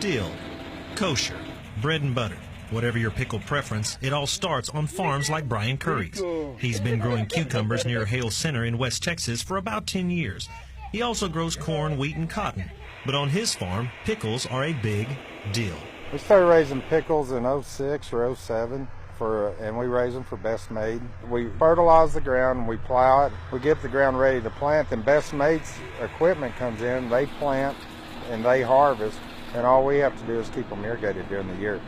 dill, kosher, bread and butter. Whatever your pickle preference, it all starts on farms like Brian Curry's. He's been growing cucumbers near Hale Center in West Texas for about 10 years. He also grows corn, wheat, and cotton. But on his farm, pickles are a big deal. We started raising pickles in '06 or '07, and we raise them for Best Made. We fertilize the ground, and we plow it. We get the ground ready to plant, and Best Made's equipment comes in. They plant and they harvest, and all we have to do is keep them irrigated during the year.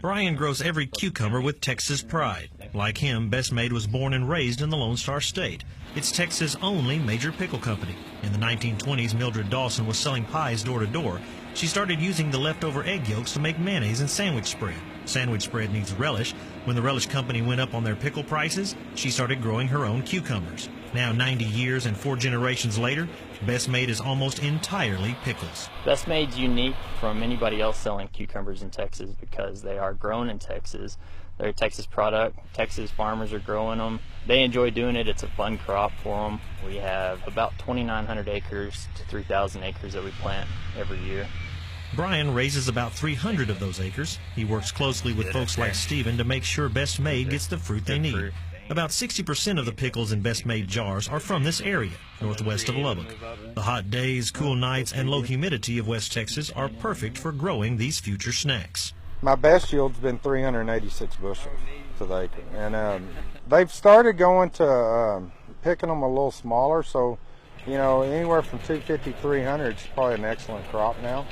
Brian grows every cucumber with Texas pride. Like him, Best Made was born and raised in the Lone Star State. It's Texas' only major pickle company. In the 1920s, Mildred Dawson was selling pies door to door. She started using the leftover egg yolks to make mayonnaise and sandwich spread. Sandwich spread needs relish. When the relish company went up on their pickle prices, she started growing her own cucumbers. Now 90 years and 4 generations later, Best Made is almost entirely pickles. Best Made's unique from anybody else selling cucumbers in Texas because they are grown in Texas. They're a Texas product. Texas farmers are growing them. They enjoy doing it. It's a fun crop for them. We have about 2,900 acres to 3,000 acres that we plant every year. Brian raises about 300 of those acres. He works closely with folks like Stephen to make sure Best Made gets the fruit they need. About 60% of the pickles in Best Made jars are from this area, northwest of Lubbock. The hot days, cool nights, and low humidity of West Texas are perfect for growing these future snacks. My best yield's been 386 bushels to the acre, and they've started going to picking them a little smaller, so anywhere from 250 to 300 is probably an excellent crop now.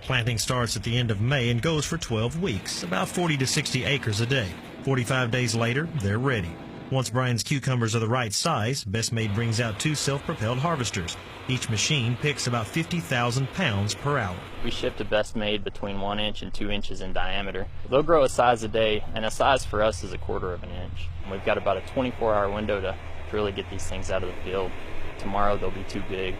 Planting starts at the end of May and goes for 12 weeks, about 40 to 60 acres a day. 45 days later, they're ready. Once Brian's cucumbers are the right size, Best Made brings out 2 self-propelled harvesters. Each machine picks about 50,000 pounds per hour. We ship to Best Made between 1 inch and 2 inches in diameter. They'll grow a size a day, and a size for us is 1/4 of an inch. And we've got about a 24-hour window to really get these things out of the field. Tomorrow they'll be too big.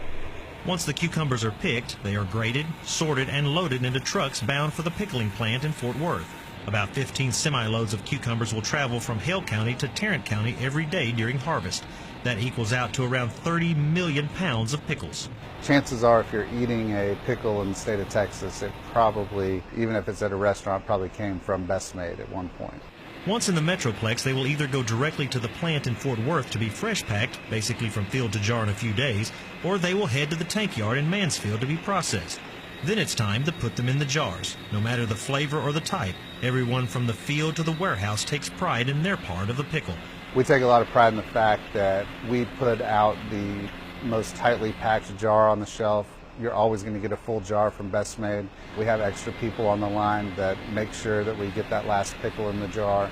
Once the cucumbers are picked, they are graded, sorted, and loaded into trucks bound for the pickling plant in Fort Worth. About 15 semi-loads of cucumbers will travel from Hale County to Tarrant County every day during harvest. That equals out to around 30 million pounds of pickles. Chances are if you're eating a pickle in the state of Texas, it probably, even if it's at a restaurant, probably came from Best Made at one point. Once in the Metroplex, they will either go directly to the plant in Fort Worth to be fresh packed, basically from field to jar in a few days, or they will head to the tank yard in Mansfield to be processed. Then it's time to put them in the jars. No matter the flavor or the type, everyone from the field to the warehouse takes pride in their part of the pickle. We take a lot of pride in the fact that we put out the most tightly packed jar on the shelf. You're always going to get a full jar from Best Made. We have extra people on the line that make sure that we get that last pickle in the jar.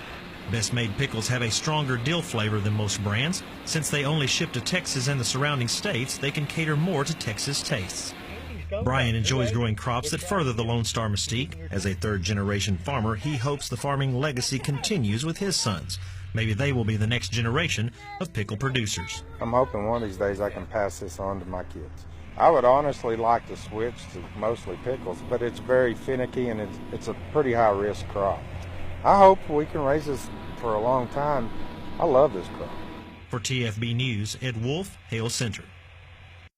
Best Made pickles have a stronger dill flavor than most brands. Since they only ship to Texas and the surrounding states, they can cater more to Texas tastes. Brian enjoys growing crops that further the Lone Star mystique. As a third-generation farmer, he hopes the farming legacy continues with his sons. Maybe they will be the next generation of pickle producers. I'm hoping one of these days I can pass this on to my kids. I would honestly like to switch to mostly pickles, but it's very finicky and it's a pretty high-risk crop. I hope we can raise this for a long time. I love this crop. For TFB News, Ed Wolf, Hale Center.